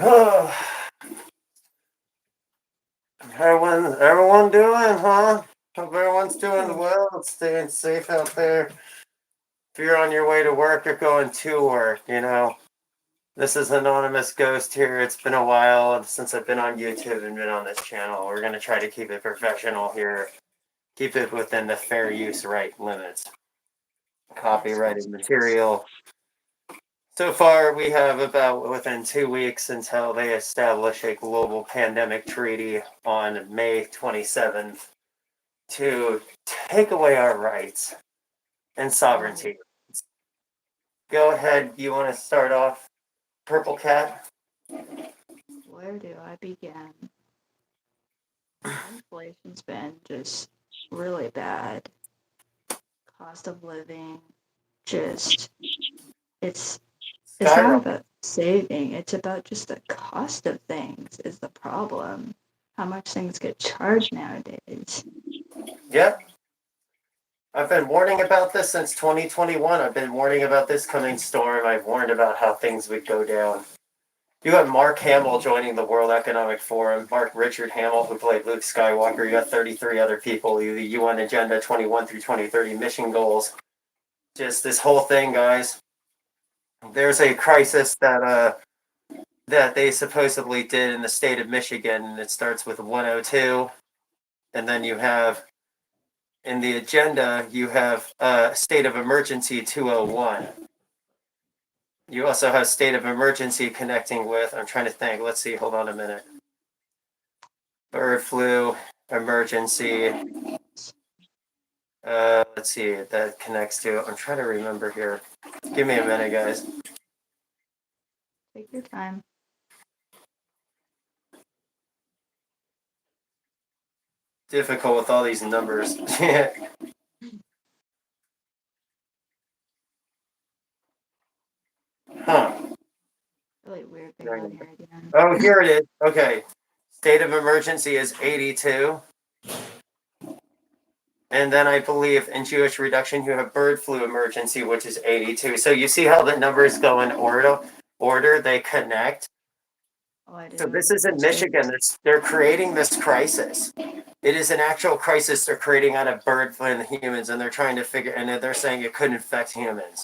Oh, everyone doing, huh? Hope everyone's doing well and staying safe out there. If you're on your way to work or going to work, this is Anonymous Ghost here. It's been a while since I've been on YouTube and been on this channel. We're going to try to keep it professional here, keep it within the fair use right limits. Copyrighted material. So far, we have about within 2 weeks until they establish a global pandemic treaty on May 27th to take away our rights and sovereignty. Go ahead. You want to start off, Purple Cat? Where do I begin? Inflation's been just really bad. Cost of living, it's not about saving. It's about just the cost of things is the problem. How much things get charged nowadays. Yep. I've been warning about this since 2021. I've been warning about this coming storm. I've warned about how things would go down. You got Mark Hamill joining the World Economic Forum. Mark Richard Hamill, who played Luke Skywalker. You got 33 other people. The UN Agenda 21 through 2030 mission goals. Just this whole thing, guys. There's a crisis that they supposedly did in the state of Michigan, and it starts with 102. And then you have, in the agenda, you have state of emergency 201. You also have state of emergency connecting with, I'm trying to think, let's see, hold on a minute. Bird flu, emergency. Let's see, that connects to, I'm trying to remember here. Give me a minute, guys. Take your time. Difficult with all these numbers. Huh. Really weird thing on here again. Oh, here it is. Okay. State of emergency is 82. And then I believe in Jewish reduction, you have bird flu emergency, which is 82. So you see how the numbers go in order, they connect. Oh, I So do. this is in Michigan. They're creating this crisis. It is an actual crisis they're creating out of bird flu in humans, and they're trying to figure, and they're saying it could infect humans.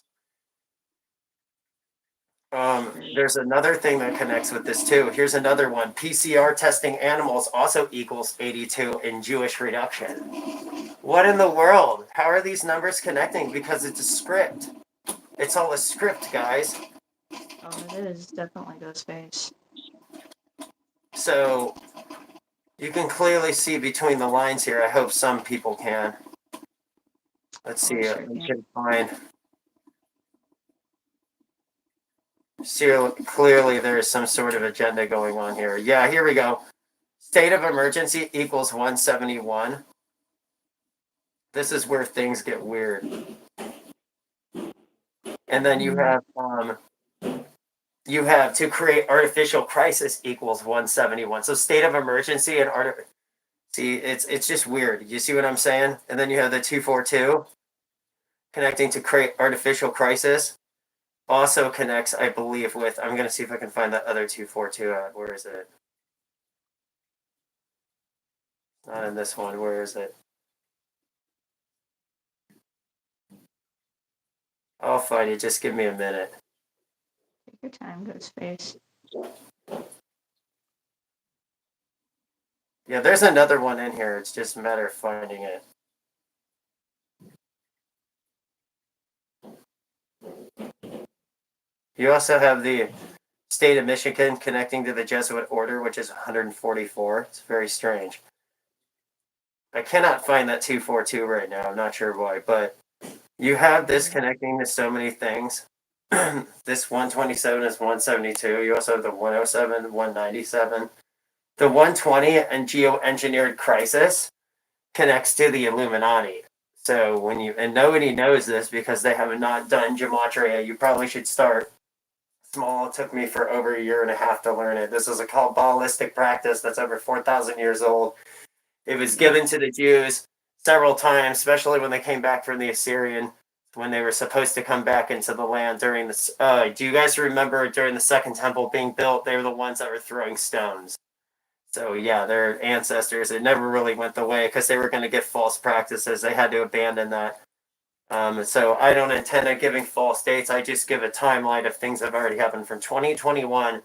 There's another thing that connects with this too. Here's another one. PCR testing animals also equals 82 in Jewish reduction. What in the world? How are these numbers connecting? Because it's a script. It's all a script, guys. Oh, it is definitely Ghostface. So you can clearly see between the lines here. I hope some people can. Let's see. Sure I can. should find. See, clearly there is some sort of agenda going on here. Yeah, here we go. State of emergency equals 171. This is where things get weird. And then you have to create artificial crisis equals 171. So state of emergency and see, it's just weird. You see what I'm saying? And then you have the 242 connecting to create artificial crisis. Also connects, I believe, with, I'm going to see if I can find that other 242 out. Where is it? Not in this one. Where is it? I'll find it. Just give me a minute. Take your time, Ghostface. Yeah, there's another one in here. It's just a matter of finding it. You also have the state of Michigan connecting to the Jesuit order, which is 144. It's very strange. I cannot find that 242 right now. I'm not sure why, but you have this connecting to so many things. This 127 is 172. You also have the 107, 197. The 120 and geoengineered crisis connects to the Illuminati. So when you, and nobody knows this because they have not done gematria, you probably should start small. It took me for over a year and a half to learn it. This is a Kabbalistic practice that's over 4,000 years old. It was given to the Jews several times, especially when they came back from the Assyrian, when they were supposed to come back into the land during this. Do you guys remember during the Second Temple being built? They were the ones that were throwing stones. So yeah, their ancestors, it never really went the way because they were going to get false practices. They had to abandon that. So I don't intend on giving false dates. I just give a timeline of things that have already happened from 2021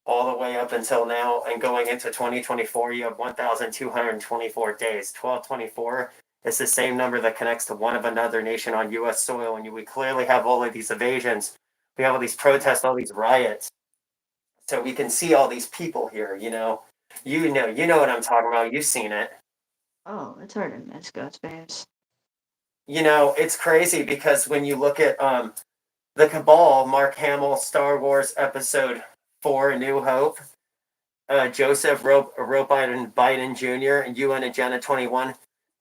all the way up until now, and going into 2024, you have 1,224 days. 1224 is the same number that connects to one of another nation on U.S. soil, and we clearly have all of these evasions. We have all these protests, all these riots. So we can see all these people here. You know what I'm talking about. You've seen it. Oh, it's hard to miss Ghostface. It's crazy because when you look at the Cabal, Mark Hamill, Star Wars Episode 4, A New Hope, Joseph Biden Jr., and UN Agenda 21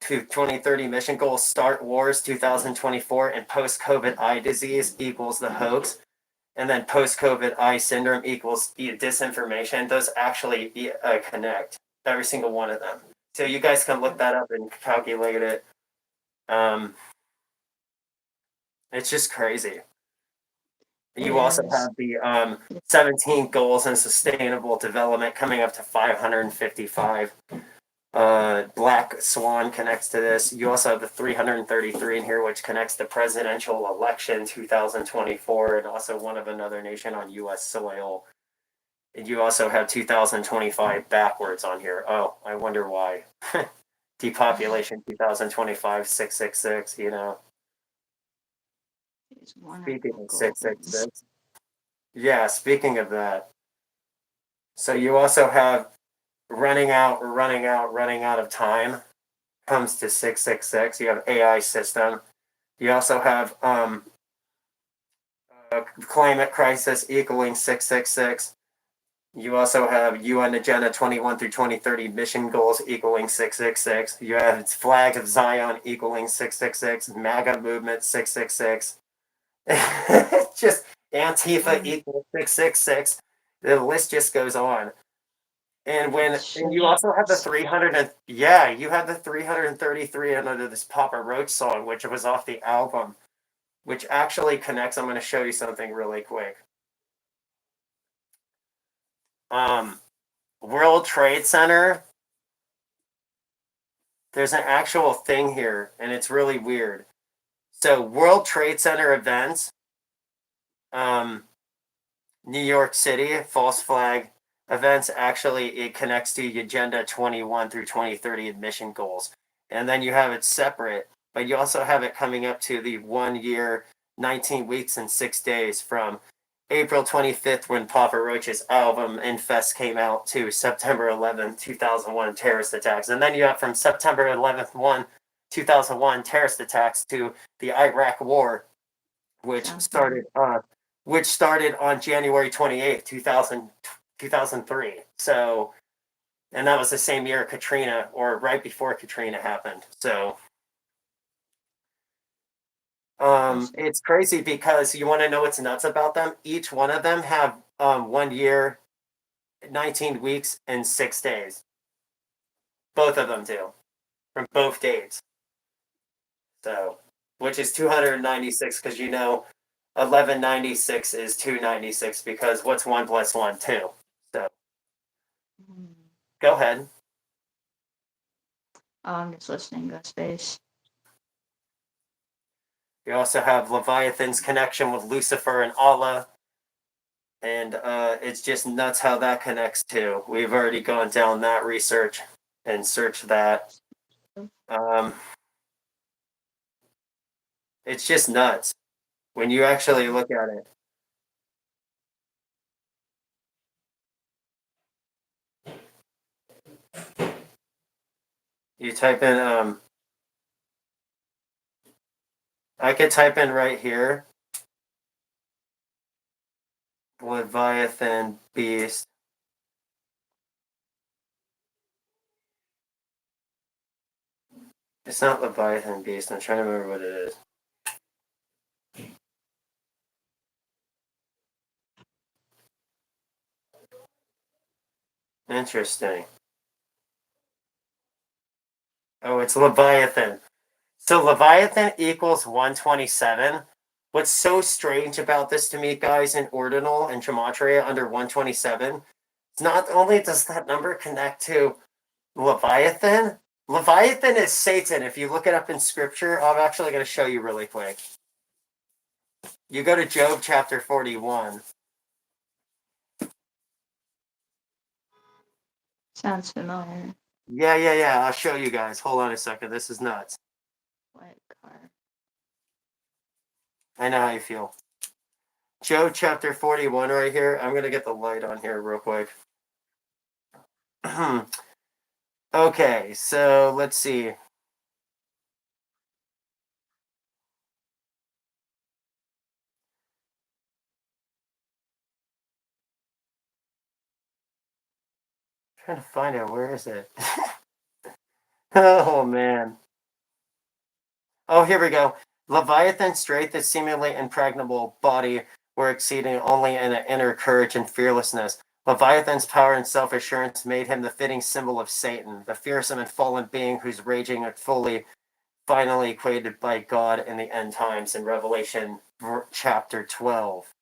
to 2030 mission goals, start wars 2024, and post-COVID eye disease equals the hoax, and then post-COVID eye syndrome equals disinformation. Those actually connect, every single one of them. So you guys can look that up and calculate it. It's just crazy. You also have the 17 goals in sustainable development coming up to 555. Black Swan connects to this. You also have the 333 in here, which connects to presidential election 2024, and also one of another nation on U.S. soil. And you also have 2025 backwards on here. Oh, I wonder why. Depopulation 2025 666. Speaking of 666. Yeah, speaking of that. So you also have running out of time comes to 666. You have AI system. You also have climate crisis equaling 666. You also have UN Agenda 21 through 2030 mission goals equaling 666. You have Flag of Zion equaling 666. MAGA movement 666. Just Antifa equals 666. The list just goes on. And you also have the 300 and you have the 333 under this Papa Roach song, which was off the album, which actually connects. I'm going to show you something really quick. World Trade Center. There's an actual thing here, and it's really weird. So World Trade Center events, New York City, false flag events, actually it connects to Agenda 21 through 2030 admission goals. And then you have it separate, but you also have it coming up to the 1 year, 19 weeks, and 6 days from April 25th, when Papa Roach's album Infest came out, to September 11th, 2001 terrorist attacks. And then you have from September 11th, 2001 terrorist attacks to the Iraq War, which started on January 28th, 2003. So, and that was the same year Katrina, or right before Katrina happened. So, it's crazy because you want to know what's nuts about them? Each one of them have 1 year, 19 weeks, and 6 days. Both of them do, from both dates. So, which is 296, because 1196 is 296, because what's 1 plus 1? 2. So, go ahead. I'm just listening to space. You also have Leviathan's connection with Lucifer and Allah. And it's just nuts how that connects too. We've already gone down that research and searched that. It's just nuts when you actually look at it. You type in, I could type in right here, Leviathan Beast. It's not Leviathan Beast. I'm trying to remember what it is. Interesting. Oh, it's Leviathan. So Leviathan equals 127. What's so strange about this to me, guys, in ordinal and gematria under 127, not only does that number connect to Leviathan, Leviathan is Satan. If you look it up in scripture, I'm actually going to show you really quick. You go to Job chapter 41. Sounds familiar. Yeah. I'll show you guys. Hold on a second. This is nuts. What car? I know how you feel. Job chapter 41 right here. I'm going to get the light on here real quick. Okay, so let's see. Trying to find it. Where is it? Oh, man. Oh, here we go. Leviathan's strength, is seemingly impregnable body, were exceeding only in an inner courage and fearlessness. Leviathan's power and self-assurance made him the fitting symbol of Satan, the fearsome and fallen being whose raging are finally equated by God in the end times in Revelation chapter 12.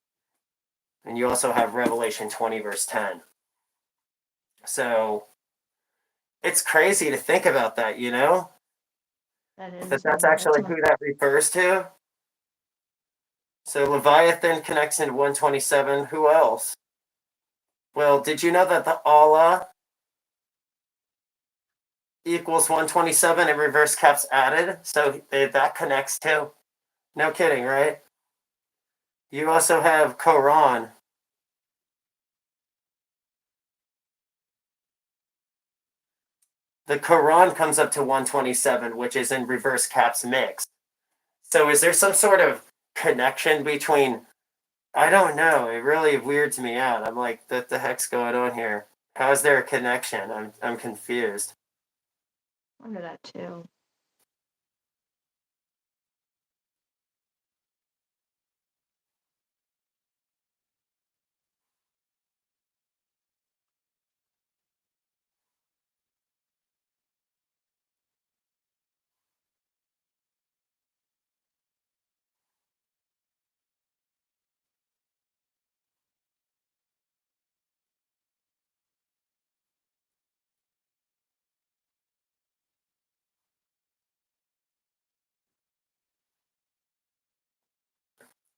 And you also have Revelation 20, verse 10. So it's crazy to think about that, you know? That's actually who that refers to. So Leviathan connects in 127. Who else? Well, did you know that the Allah equals 127 and reverse caps added? So that connects too. No kidding, right? You also have Quran. the Quran comes up to 127, which is in reverse caps mix. So is there some sort of connection between? I don't know. It really weirds me out. I'm like, what the heck's going on here? How is there a connection? I'm confused. I wonder that too.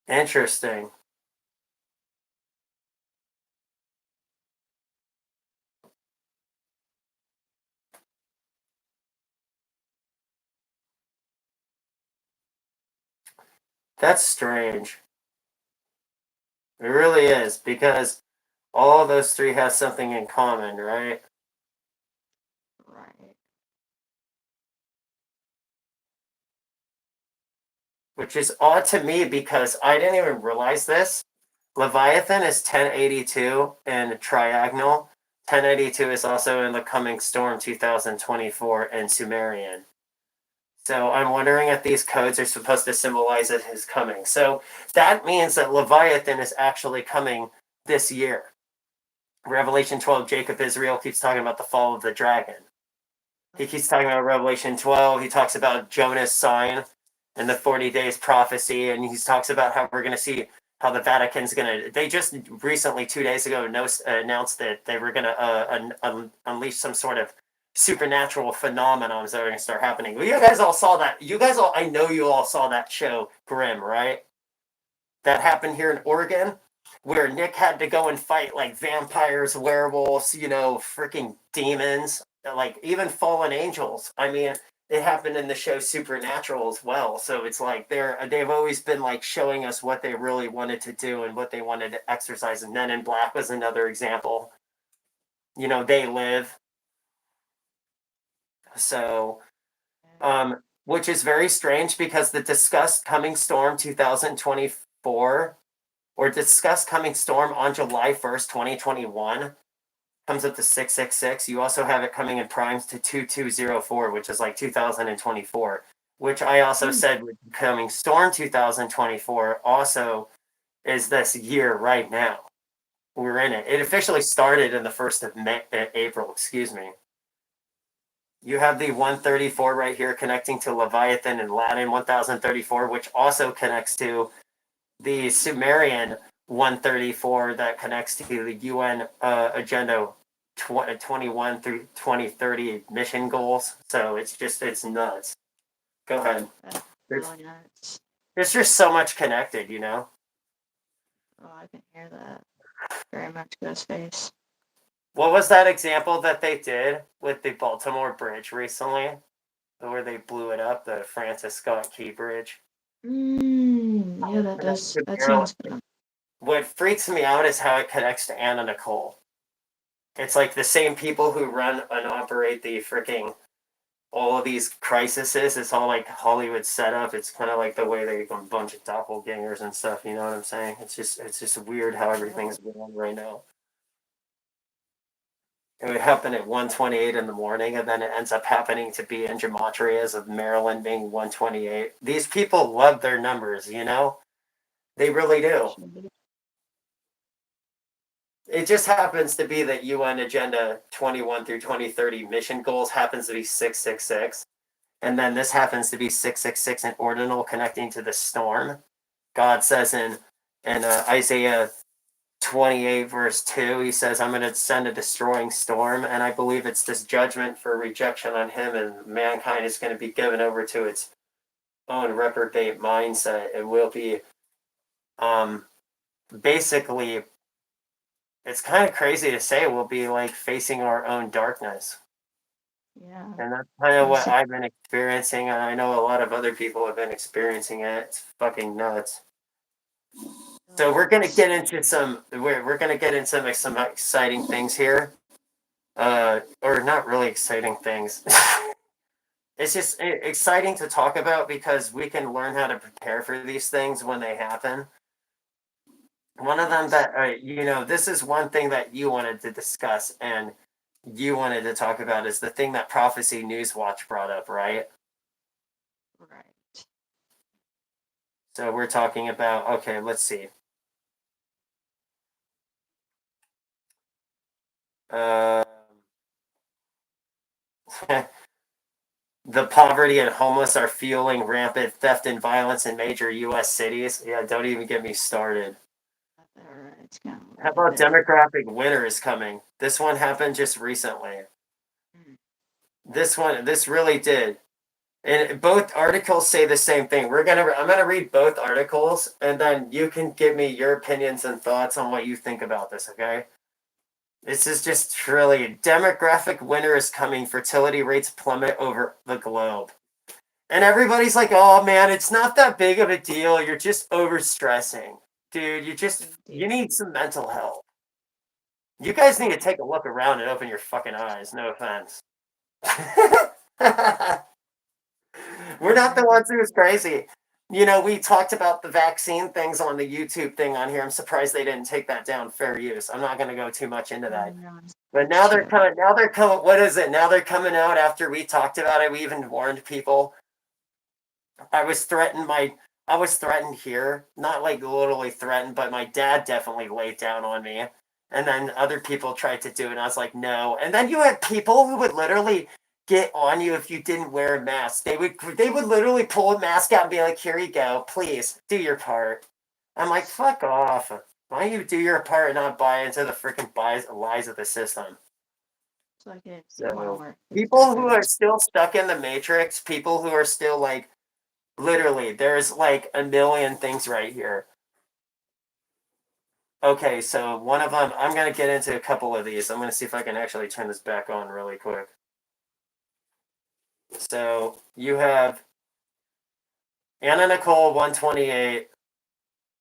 Interesting. That's strange. It really is because all of those three have something in common, right? Right. Which is odd to me because I didn't even realize this. Leviathan is 1082 in Triagonal. 1082 is also in the Coming Storm 2024 in Sumerian. So I'm wondering if these codes are supposed to symbolize his coming. So that means that Leviathan is actually coming this year. Revelation 12, Jacob Israel keeps talking about the fall of the dragon. He keeps talking about Revelation 12. He talks about Jonah's sign and the 40 days prophecy. And he talks about how we're going to see how the Vatican's going to. They just recently, 2 days ago, announced that they were going to unleash some sort of supernatural phenomenons that are going to start happening. Well, you guys all saw that. You guys all, I know you all saw that show, Grimm, right? That happened here in Oregon, where Nick had to go and fight like vampires, werewolves, freaking demons, like even fallen angels. I mean, it happened in the show Supernatural as well. So it's like they've always been like showing us what they really wanted to do and what they wanted to exercise. And Men in Black was another example. They live. So which is very strange because the discussed coming storm 2024 or discussed coming storm on July 1st, 2021 comes up to 666. You also have it coming in primes to 2204, which is like 2024, which I also said would be coming storm 2024 also is this year right now. We're in it. It officially started in the 1st of April, excuse me. You have the 134 right here connecting to Leviathan in Latin 1034, which also connects to the Sumerian 134 that connects to the UN Agenda 21 through 2030 mission goals. So it's nuts. Go ahead. That's There's, really nuts. there's just so much connected, Oh, I can hear that. Very much Ghostface. What was that example that they did with the Baltimore Bridge recently? Where they blew it up, the Francis Scott Key Bridge? Yeah, that sounds good. What freaks me out is how it connects to Anna Nicole. It's like the same people who run and operate the freaking all of these crises. It's all like Hollywood setup. It's kind of like the way they a bunch of doppelgangers and stuff. You know what I'm saying? It's just weird how everything's going right now. It would happen at 1:28 in the morning, and then it ends up happening to be in gematrias of Maryland being 1:28. These people love their numbers, they really do. It just happens to be that UN Agenda 21 through 2030 mission goals happens to be 666. And then this happens to be 666 in ordinal connecting to the storm. God says in Isaiah 28 verse 2, he says, I'm going to send a destroying storm. And I believe it's this judgment for rejection on him, and mankind is going to be given over to its own reprobate mindset. It will be basically, it's kind of crazy to say, we'll be like facing our own darkness. Yeah. And that's kind of what I've been experiencing, and I know a lot of other people have been experiencing it. It's fucking nuts. So we're gonna get into some exciting things here. or not really exciting things. It's just exciting to talk about because we can learn how to prepare for these things when they happen. One of them that, this is one thing that you wanted to discuss and you wanted to talk about is the thing that Prophecy Newswatch brought up, right? Right. So we're talking about, okay, let's see. Um, the poverty and homeless are fueling rampant theft and violence in major U.S. cities. Yeah, don't even get me started. It's kind of How about demographic winter is coming? This one happened just recently. This really did. And both articles say the same thing. I'm gonna read both articles, and then you can give me your opinions and thoughts on what you think about this. Okay? This is just really demographic winter is coming. Fertility rates plummet over the globe, and everybody's like, "Oh man, it's not that big of a deal. You're just overstressing, dude. You need some mental help. You guys need to take a look around and open your fucking eyes. No offense." We're not the ones who's crazy. We talked about the vaccine things on the YouTube thing on here. I'm surprised they didn't take that down. Fair use. I'm not going to go too much into that. But now they're coming. Now they're coming. What is it? Now they're coming out after we talked about it. We even warned people. I was threatened. I was threatened here, not like literally threatened, but my dad definitely laid down on me. And then other people tried to do it, and I was like, no. And then you had people who would literally get on you if you didn't wear a mask. They would literally pull a mask out and be like, here you go, please do your part. I'm like, fuck off. Why don't you do your part and not buy into the freaking lies of the system? So people who are still stuck in the matrix, people who are still like, literally, there's like a million things right here. Okay, so one of them, I'm going to get into a couple of these. I'm going to see if I can actually turn this back on really quick. So you have Anna Nicole 128,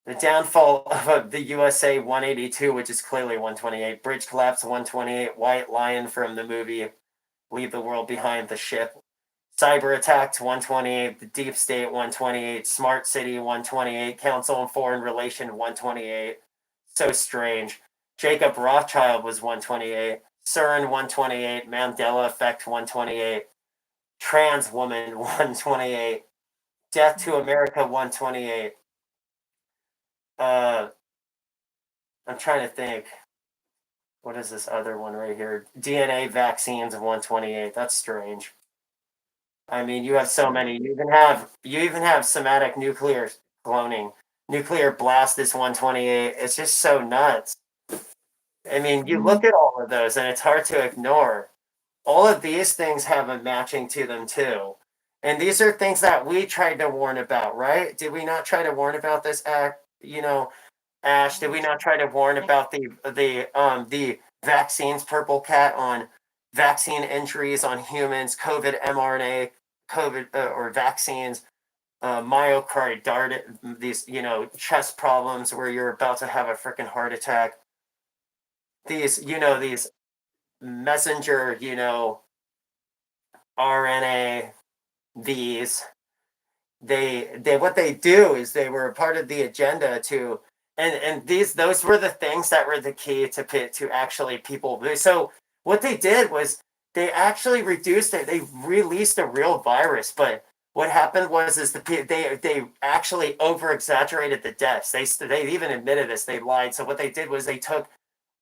the downfall of the USA 182, which is clearly 128, bridge collapse 128, White Lion from the movie Leave the World Behind, the ship, cyber attacks 128, the deep state 128, smart city 128, council on foreign relation 128. So strange. Jacob Rothschild was 128, CERN 128, Mandela effect 128, trans woman 128, death to America 128. I'm trying to think. What is this other one right here? DNA vaccines 128. That's strange. I mean, you have so many. You even have somatic nuclear cloning. Nuclear blast is 128. It's just so nuts. I mean, you look at all of those and it's hard to ignore. All of these things have a matching to them too. And these are things that we tried to warn about, right? Did we not try to warn about this act? Ash, did we not try to warn about the vaccines purple cat on vaccine entries on humans, COVID mRNA, COVID or vaccines, myocarditis, these chest problems where you're about to have a freaking heart attack. These messenger, RNA, these they what they do is they were a part of the agenda to and those were the things that were the key to actually people. So what they did was they actually reduced it. They released a real virus, but what happened was is they actually over exaggerated the deaths. They even admitted this. They lied. So what they did was they took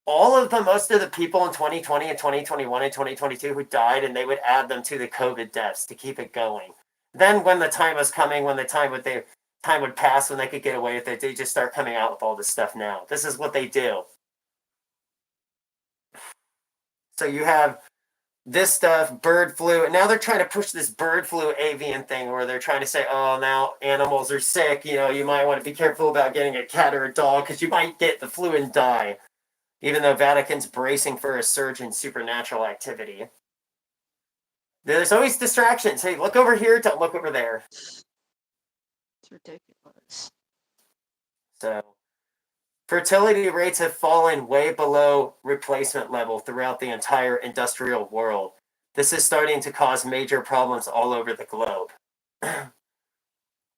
most of the people in 2020 and 2021 and 2022 who died, and they would add them to the COVID deaths to keep it going. Then, when the time was coming, when the time would pass, when they could get away with it, they just start coming out with all this stuff now. This is what they do. So you have this stuff, bird flu, and now they're trying to push this bird flu avian thing where they're trying to say, oh, now animals are sick. You might want to be careful about getting a cat or a dog because you might get the flu and die. Even though Vatican's bracing for a surge in supernatural activity. There's always distractions. Hey, look over here, don't look over there. It's ridiculous. So, Fertility rates have fallen way below replacement level throughout the entire industrial world. This is starting to cause major problems all over the globe.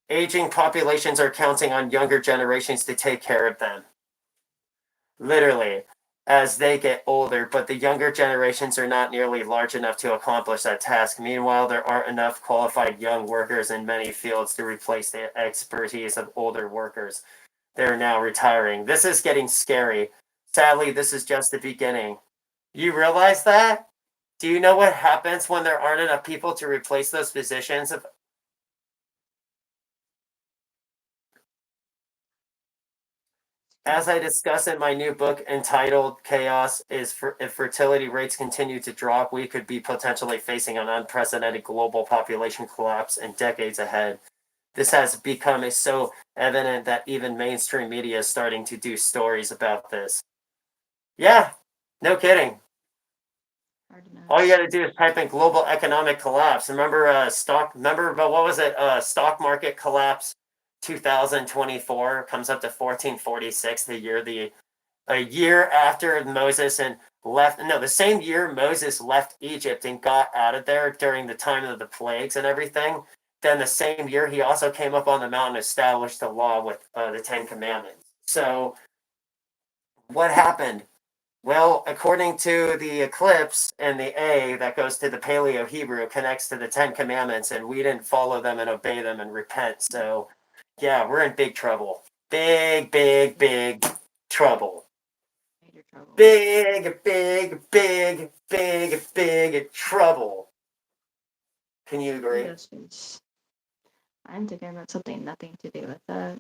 Aging populations are counting on younger generations to take care of them. Literally, as they get older, but the younger generations are not nearly large enough to accomplish that task. Meanwhile, there aren't enough qualified young workers in many fields to replace the expertise of older workers. They're now retiring. This is getting scary. Sadly, this is just the beginning. You realize that? Do you know what happens when there aren't enough people to replace those positions? As I discuss in my new book entitled Chaos is if fertility rates continue to drop, we could be potentially facing an unprecedented global population collapse in decades ahead. This has become so evident that even mainstream media is starting to do stories about this. Yeah, no kidding. All you got to do is type in global economic collapse. Remember what was it? Stock market collapse 2024 comes up to 1446 a year after Moses and the same year Moses left Egypt and got out of there during the time of the plagues and everything. Then the same year he also came up on the mountain and established the law with the 10 Commandments. So what happened? Well, according to the eclipse and the A that goes to the Paleo Hebrew connects to the 10 Commandments, and we didn't follow them and obey them and repent. So, yeah, we're in big trouble. Big, big, big trouble. Major trouble. Big, big, big, big, big trouble. Can you agree? Yes. I'm thinking about something nothing to do with that.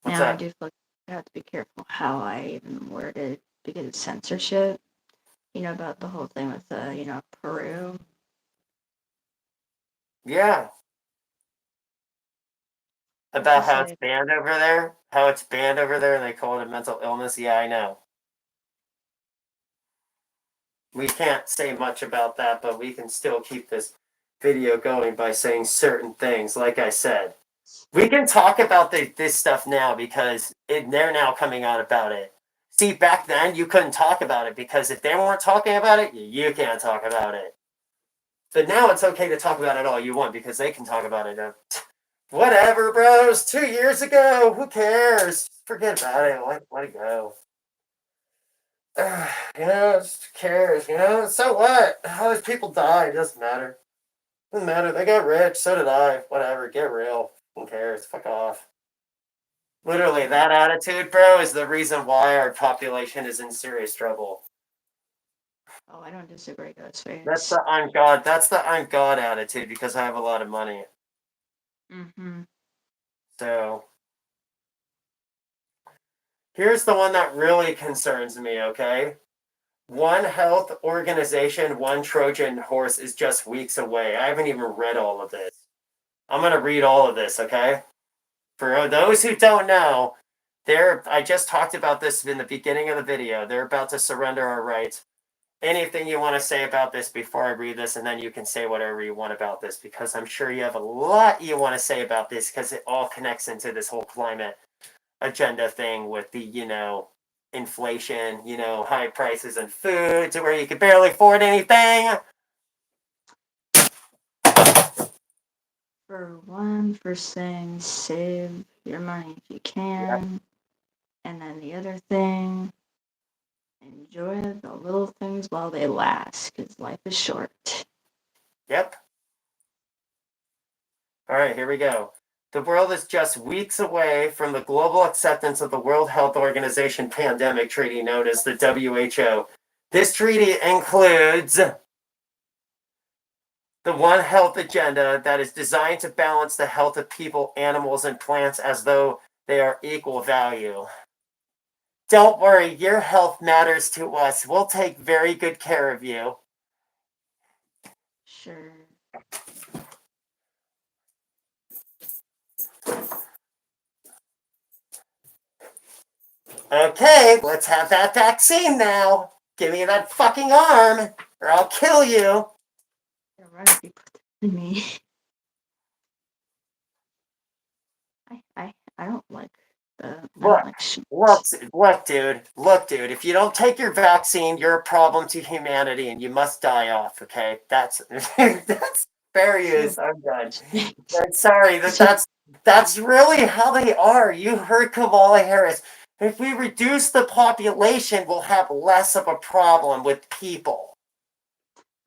What's now, that? I do feel like I have to be careful how I even word it because of censorship. You know, about the whole thing with, Peru. Yeah. About how it's banned over there? How it's banned over there and they call it a mental illness? Yeah, I know. We can't say much about that, but we can still keep this video going by saying certain things. Like I said, we can talk about this stuff now because they're now coming out about it. See, back then you couldn't talk about it because if they weren't talking about it, you can't talk about it. But now it's okay to talk about it all you want because they can talk about it. Whatever, bros. 2 years ago. Who cares? Forget about it. Let it go. Who cares? So what? How those people die? It doesn't matter. Doesn't matter. They got rich. So did I. Whatever. Get real. Who cares? Fuck off. Literally, that attitude, bro, is the reason why our population is in serious trouble. Oh, I don't disagree, Ghostface. That's the I'm God. That's the I'm God attitude because I have a lot of money. Mm-hmm. So here's the one that really concerns me, okay? One health organization, one Trojan horse is just weeks away. I haven't even read all of this. I'm going to read all of this, okay? For those who don't know, I just talked about this in the beginning of the video. They're about to surrender our rights. Anything you want to say about this before I read this, and then you can say whatever you want about this, because I'm sure you have a lot you want to say about this, because it all connects into this whole climate agenda thing with the, inflation, high prices in food to where you can barely afford anything. For one, for saying save your money if you can. Yep. And then the other thing, enjoy the little things while they last, because life is short. Yep. All right, here we go. The world is just weeks away from the global acceptance of the World Health Organization pandemic treaty known as the WHO. This treaty includes the One Health agenda that is designed to balance the health of people, animals, and plants as though they are equal value. Don't worry, your health matters to us. We'll take very good care of you. Sure. Okay, let's have that vaccine now. Give me that fucking arm, or I'll kill you. You're right, if you put that in me. I don't like the Look, elections. look, dude. If you don't take your vaccine, you're a problem to humanity, and you must die off. Okay, that's that's fair use. I'm done. I'm sorry So that's really how they are. You heard Kamala Harris. If we reduce the population, we'll have less of a problem with people.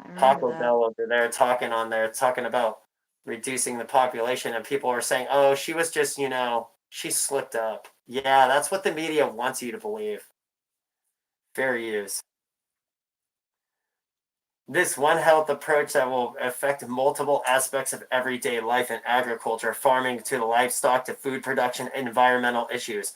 I remember Taco that. Bell over there talking on there, talking about reducing the population, and people are saying, "Oh, she was just, she slipped up." Yeah, that's what the media wants you to believe. Fair use. This One Health approach that will affect multiple aspects of everyday life in agriculture, farming to the livestock to food production, environmental issues.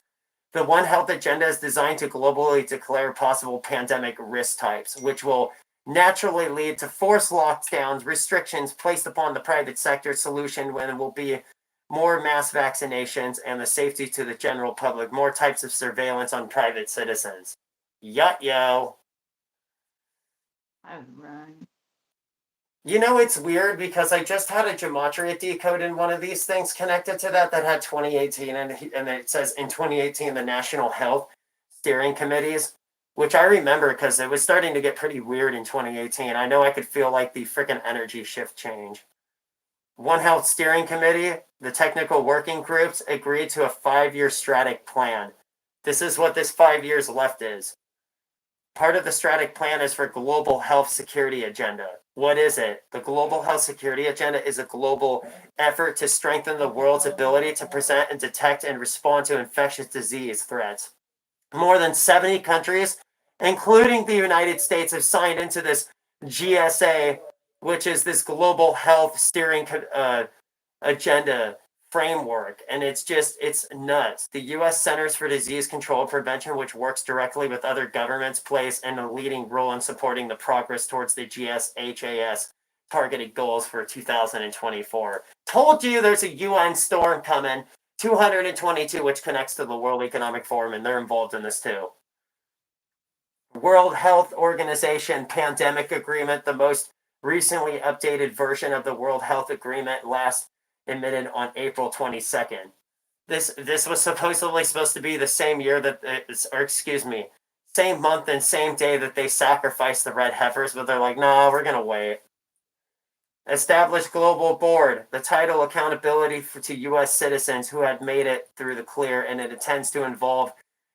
The One Health agenda is designed to globally declare possible pandemic risk types, which will naturally lead to forced lockdowns, restrictions placed upon the private sector. Solution when it will be more mass vaccinations and the safety to the general public, more types of surveillance on private citizens. Yut yo. I would run. It's weird because I just had a gematria decode in one of these things connected to that had 2018, and it says in 2018 the National Health Steering Committees, which I remember because it was starting to get pretty weird in 2018. I know I could feel like the freaking energy shift change. One Health Steering Committee, the technical working groups agreed to a 5-year strategic plan. This is what this 5 years left is. Part of the strategic plan is for global health security agenda. What is it? The global health security agenda is a global effort to strengthen the world's ability to present and detect and respond to infectious disease threats. More than 70 countries, including the United States, have signed into this GSA, which is this global health steering agenda framework, and it's nuts. The US Centers for Disease Control and Prevention, which works directly with other governments, plays a leading role in supporting the progress towards the GSHAS targeted goals for 2024. Told you there's a UN storm coming. 222, which connects to the World Economic Forum, and they're involved in this too. World Health Organization Pandemic Agreement, the most recently updated version of the World Health Agreement, last admitted on April 22nd. This was supposed to be the same year same month and same day that they sacrificed the red heifers, but they're like, nah, we're gonna wait. Establish global board, the title accountability to U.S. citizens who had made it through the clear, and it intends to involve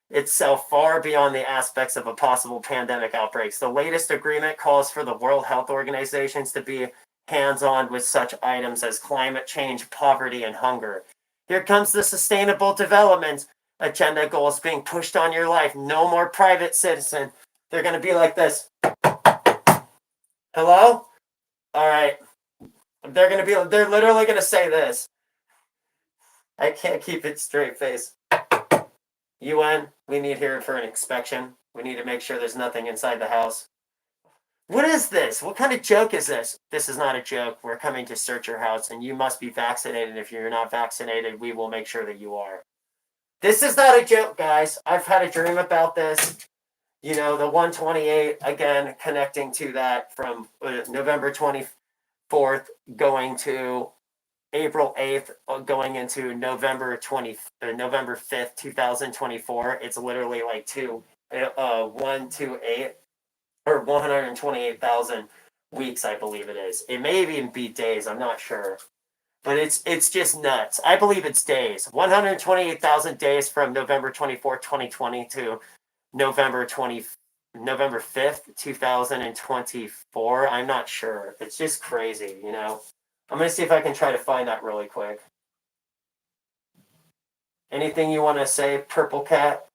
itself far beyond the aspects of a possible pandemic outbreaks. The latest agreement calls for the World Health Organizations to be hands-on with such items as climate change, poverty, and hunger. Here comes the Sustainable Development Agenda goals being pushed on your life. No more private citizen. They're going to be like this. Hello? All right. They're literally going to say this. I can't keep it straight face. UN, we need here for an inspection. We need to make sure there's nothing inside the house. What is this? What kind of joke is this? This is not a joke. We're coming to search your house, and you must be vaccinated. If you're not vaccinated, we will make sure that you are. This is not a joke, guys. I've had a dream about this. The 128, again, connecting to that from November 24th going to April 8th, going into November 5th, 2024. It's literally like 128 or 128,000 weeks, I believe it is. It may even be days, I'm not sure. But it's just nuts. I believe it's days. 128,000 days from November 24th, 2020 to November 5th, 2024. I'm not sure. It's just crazy, I'm going to see if I can try to find that really quick. Anything you want to say, Purple Cat?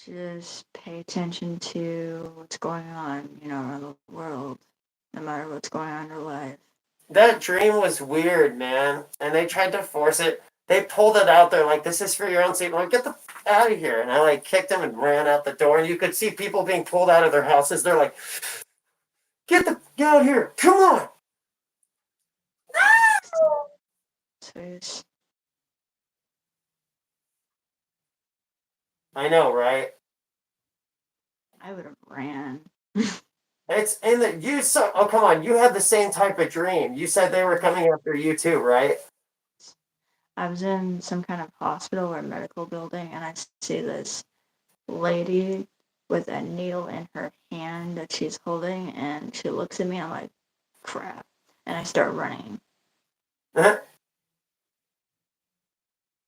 Just pay attention to what's going on, around the world, no matter what's going on in your life. That dream was weird, man. And they tried to force it. They pulled it out there like, this is for your own safety. Like, get the out of here. And I kicked them and ran out the door. And you could see people being pulled out of their houses. They're like, get out here. Come on. Space. I know, right? I would have ran. It's in the you saw. Oh, come on! You had the same type of dream. You said they were coming after you too, right? I was in some kind of hospital or medical building, and I see this lady with a needle in her hand that she's holding, and she looks at me. I'm like, crap, and I start running.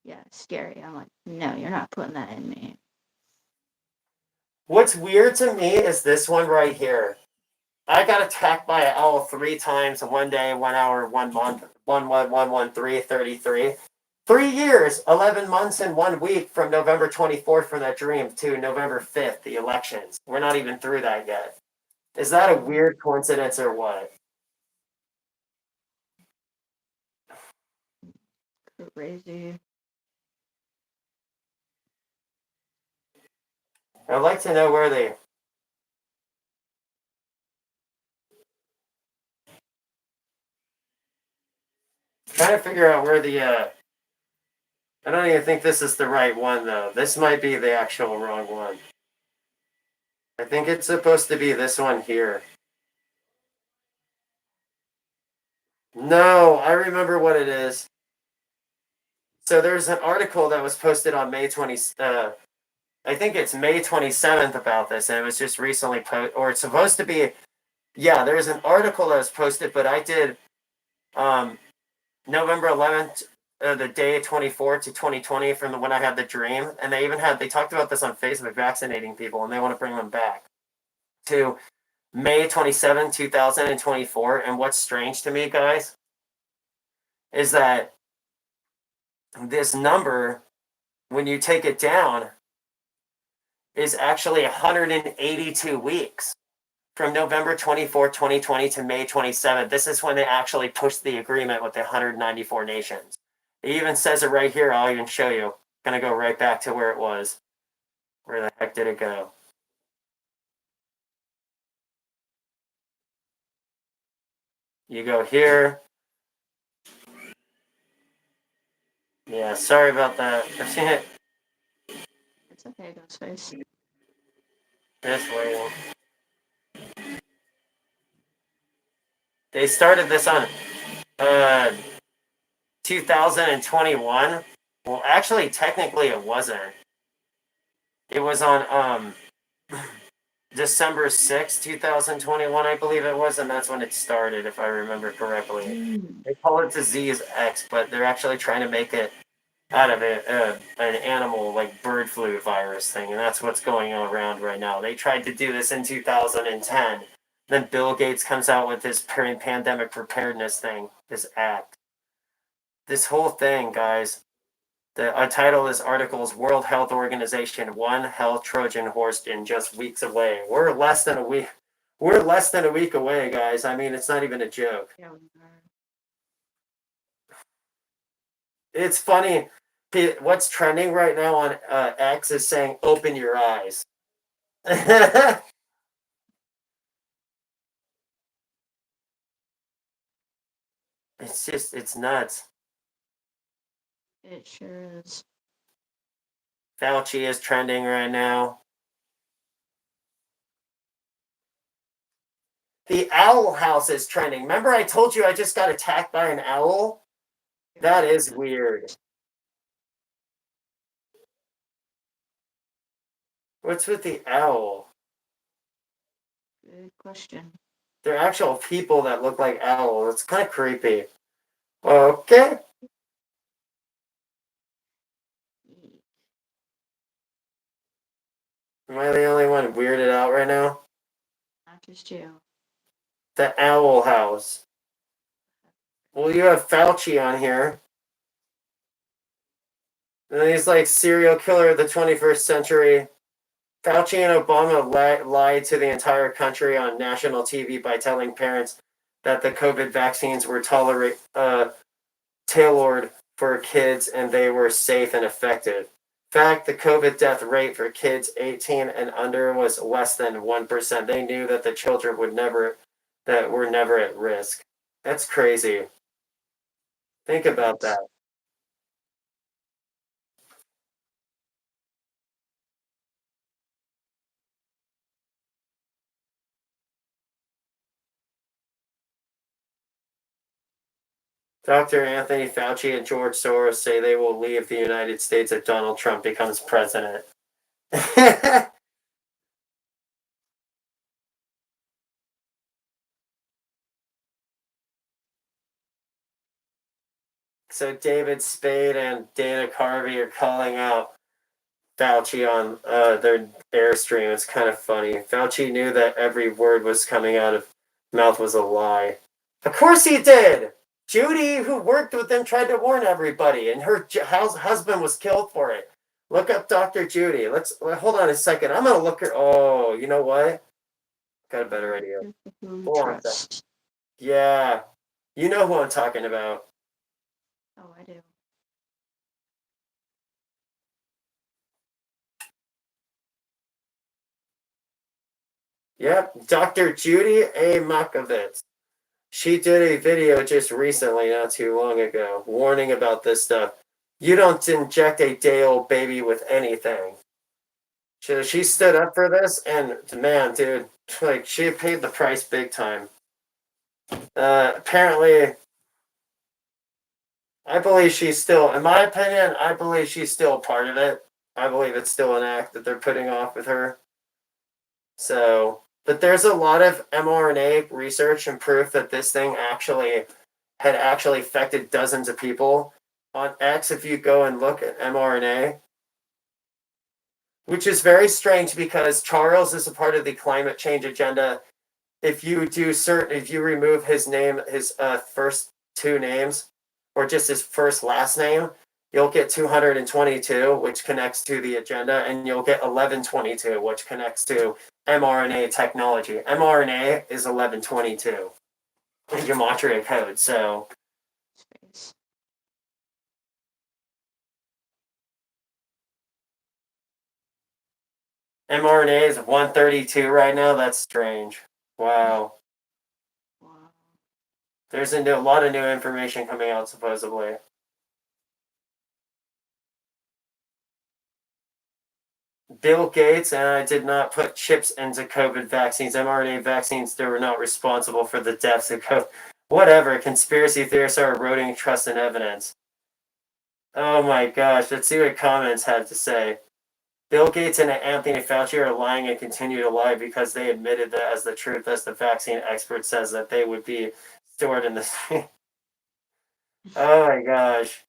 Yeah, scary. I'm like, no, you're not putting that in me. What's weird to me is this one right here. I got attacked by an owl 3 times in one day, 1 hour, 1 month, 1 1 1 3 33. 3 years, 11 months, and 1 week from November 24th from that dream to November 5th, the elections. We're not even through that yet. Is that a weird coincidence or what? Crazy. I'd like to know where they. Trying to figure out where the. I don't even think this is the right one though. This might be the actual wrong one. I think it's supposed to be this one here. No, I remember what it is. So there's an article that was posted on May 20. I think it's May 27th about this, and it was just recently posted, or it's supposed to be. Yeah, there's an article that was posted, but I did um, November 11th, the day 24th to 2020 from when I had the dream, and they talked about this on Facebook, vaccinating people, and they want to bring them back to May 27, 2024. And what's strange to me, guys, is that this number, when you take it down, is actually 182 weeks from November 24th, 2020 to May 27th. This is when they actually pushed the agreement with the 194 nations. It even says it right here. I'll even show you. I'm going to go right back to where it was. Where the heck did it go? You go here. Yeah, sorry about that. It's okay, Ghostface. This way. They started this on uh, 2021. Well, actually, technically, it wasn't. It was on December 6th, 2021, I believe it was, and that's when it started, if I remember correctly. They call it disease X, but they're actually trying to make it out of an animal like bird flu virus thing, and that's what's going on around right now. They tried to do this in 2010. Then Bill Gates comes out with this pandemic preparedness thing, this act. This whole thing, guys, the title of this article is World Health Organization, one health Trojan horse in just weeks away. We're less than a week. We're less than a week away, guys. I mean, it's not even a joke. Yeah, It's funny. What's trending right now on X is saying, open your eyes. It's just, it's nuts. it sure is. Fauci is trending right now. The owl house is trending. Remember, I told you I just got attacked by an owl? That is weird. What's with the owl? Good question. They're actual people that look like owls. It's kind of creepy. Okay. Am I the only one weirded out right now? Not just you. The owl house. Well, you have Fauci on here. And he's like serial killer of the 21st century. Fauci and Obama lied to the entire country on national TV by telling parents that the COVID vaccines were tailored for kids and they were safe and effective. In fact, the COVID death rate for kids 18 and under was less than 1%. They knew that the children were never at risk. That's crazy. Think about that. Dr. Anthony Fauci and George Soros say they will leave the United States if Donald Trump becomes president. So David Spade and Dana Carvey are calling out Fauci on their Airstream. It's kind of funny. Fauci knew that every word was coming out of mouth was a lie. Of course he did. Judy, who worked with him, tried to warn everybody, and her husband was killed for it. Look up Dr. Judy. Hold on a second. I'm gonna look her. Oh, you know what? Got a better idea. Hold on a second. Yeah, you know who I'm talking about. Oh, I do. Yep, Dr. Judy A. Makovitz. She did a video just recently, not too long ago, warning about this stuff. You don't inject a day-old baby with anything. So she stood up for this, and man, dude, like she paid the price big time. Apparently, I believe she's still, in my opinion, I believe she's still part of it. I believe it's still an act that they're putting off with her. So, but there's a lot of mRNA research and proof that this thing had actually affected dozens of people. On X, if you go and look at mRNA, which is very strange because Charles is a part of the climate change agenda. If you remove his name, his first two names, or just his first last name, you'll get 222, which connects to the agenda, and you'll get 1122, which connects to mRNA technology. mRNA is 1122 in gematria code. So Space. mRNA is 132 right now. That's strange. Wow. Wow. There's a lot of new information coming out, supposedly. Bill Gates and I did not put chips into COVID vaccines. mRNA vaccines, they were not responsible for the deaths of COVID. Whatever. Conspiracy theorists are eroding trust and evidence. Oh my gosh. Let's see what comments had to say. Bill Gates and Anthony Fauci are lying and continue to lie because they admitted that as the truth as the vaccine expert says that they would be stored in the. Oh my gosh.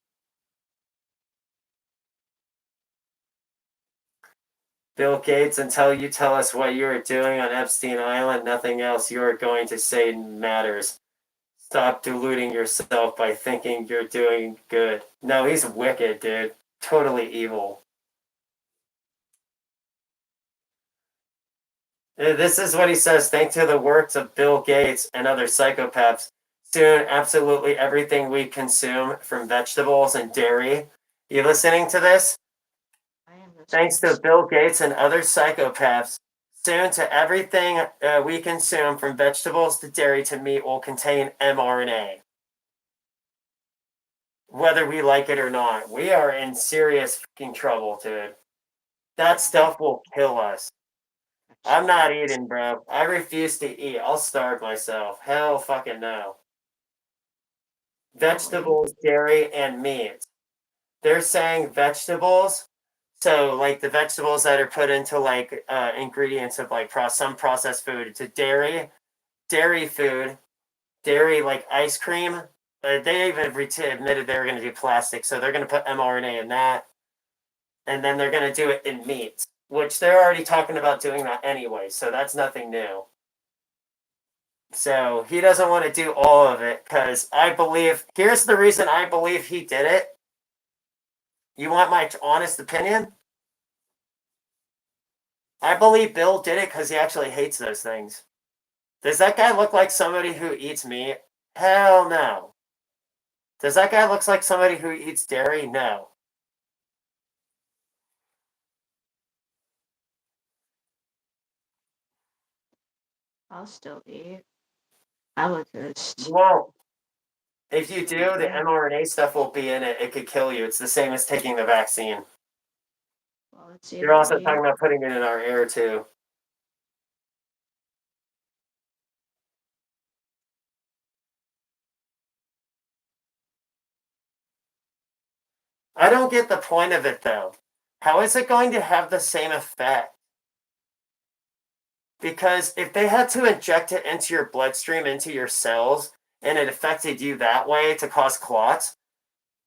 Bill Gates, until you tell us what you are doing on Epstein Island, nothing else you are going to say matters. Stop deluding yourself by thinking you're doing good. No, he's wicked, dude. Totally evil. This is what he says. Thanks to the works of Bill Gates and other psychopaths, soon absolutely everything we consume, from vegetables and dairy. You listening to this? I am listening. Thanks to Bill Gates and other psychopaths, soon to everything we consume, from vegetables to dairy to meat, will contain mRNA. Whether we like it or not, we are in serious fucking trouble, dude. That stuff will kill us. I'm not eating, bro. I refuse to eat. I'll starve myself. Hell fucking no. Vegetables, dairy, and meat. They're saying vegetables. So, like the vegetables that are put into like ingredients of like some processed food, to dairy food, dairy like ice cream. They even admitted they were going to do plastic, so they're going to put mRNA in that, and then they're going to do it in meat, which they're already talking about doing that anyway. So that's nothing new. So he doesn't want to do all of it because I believe. Here's the reason I believe he did it. You want my honest opinion? I believe Bill did it because he actually hates those things. Does that guy look like somebody who eats meat? Hell no. Does that guy look like somebody who eats dairy? No. I'll still eat. I would just. You won't. If you do, the mRNA stuff will be in it. It could kill you. It's the same as taking the vaccine. Well, it's They're either also eat. talking about putting it in our air too. I don't get the point of it though. How is it going to have the same effect? Because if they had to inject it into your bloodstream, into your cells, and it affected you that way to cause clots,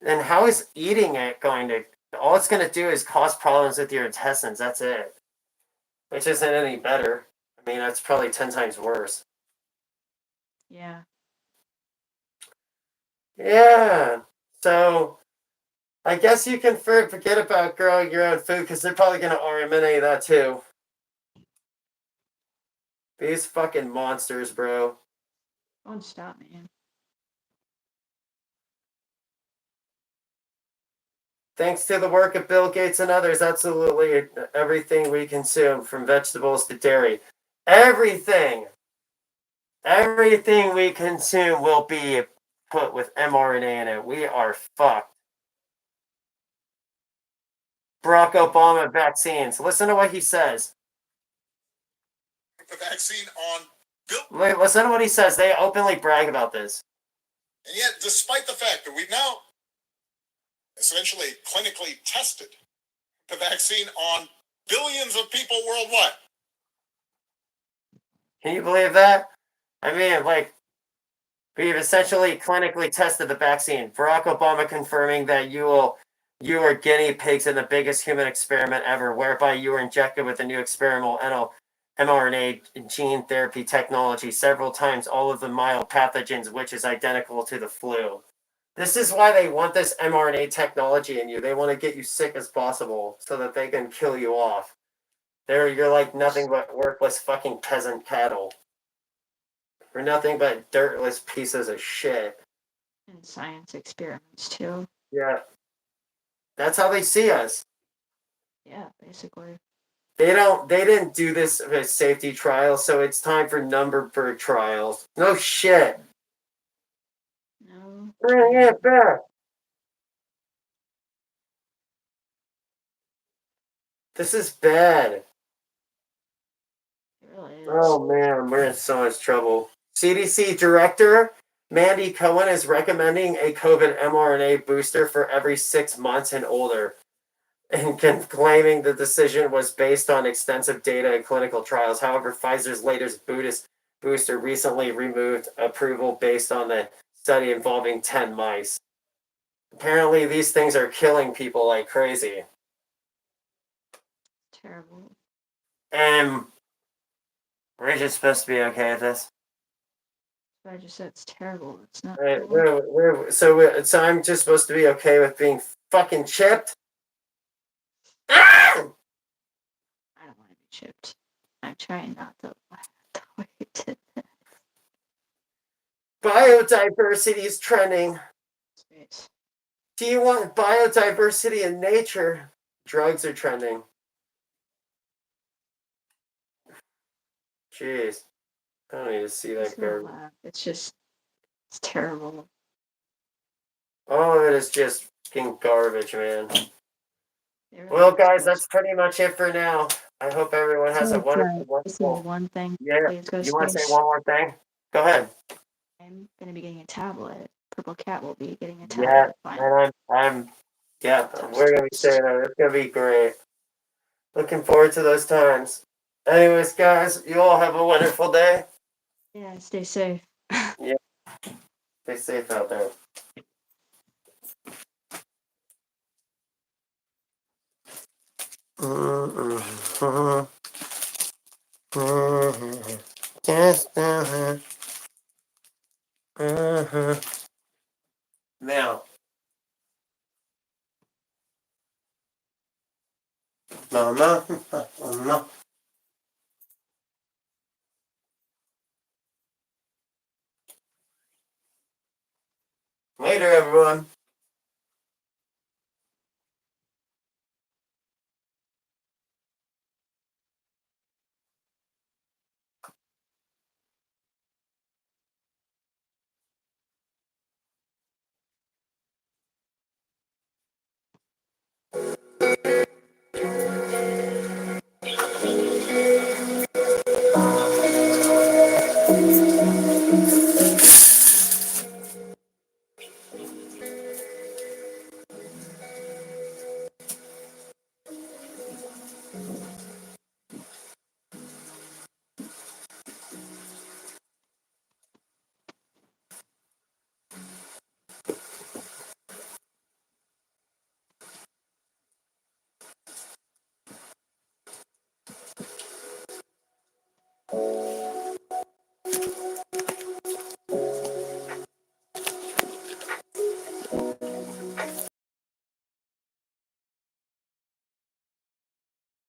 then how is eating it going to? All it's going to do is cause problems with your intestines. That's it. Which isn't any better. I mean, that's probably 10 times worse. Yeah. Yeah. So I guess you can forget about growing your own food because they're probably going to eliminate that too. These fucking monsters, bro. Don't stop, man. Thanks to the work of Bill Gates and others, absolutely everything we consume, from vegetables to dairy, everything we consume will be put with mRNA in it. We are fucked. Barack Obama vaccines. Listen to what he says. The vaccine on Bill. Listen to what he says. They openly brag about this. And yet, despite the fact that we've now essentially clinically tested the vaccine on billions of people worldwide. Can you believe that? I mean, like, we've essentially clinically tested the vaccine. Barack Obama confirming that you are guinea pigs in the biggest human experiment ever, whereby you were injected with a new experimental mRNA gene therapy technology several times, all of the mild pathogens, which is identical to the flu. This is why they want this mRNA technology in you. They want to get you sick as possible so that they can kill you off. You're like nothing but worthless fucking peasant cattle. You're nothing but dirtless pieces of shit. And science experiments too. Yeah. That's how they see us. Yeah, basically. They didn't do this as safety trials, so it's time for Numberberg trials. No shit. No. Bring it back. This is bad. It really is. Oh man, we're in so much trouble. CDC director Mandy Cohen is recommending a COVID mRNA booster for every 6 months and older, and claiming the decision was based on extensive data and clinical trials. However, Pfizer's latest booster recently removed approval based on the study involving 10 mice. Apparently, these things are killing people like crazy. Terrible. And we're just supposed to be okay with this. I just said it's terrible. It's not. Right, Cool. so I'm just supposed to be okay with being fucking chipped? Ah! I don't want to be chipped. I'm trying not to laugh the way you did that. Biodiversity is trending. Space. Do you want biodiversity in nature? Drugs are trending. Jeez. I don't need to see that It's not garbage. laugh. It's just. It's terrible. All of it is just fucking garbage, man. It really Well, is guys, gross. that's pretty much it for now. I hope everyone has a So, wonderful, just say wonderful. one thing. Yeah. Please go You want to say space. one more thing? Go ahead. I'm gonna be getting a tablet. Purple Cat will be getting a Yeah, tablet. Fine. and yeah, Toast, we're gonna be toast. saying that. It's gonna be great. Looking forward to those times. Anyways, guys, you all have a wonderful day. Yeah, stay safe. Yeah. Stay safe out there. Just now, mama, mama. Later, everyone.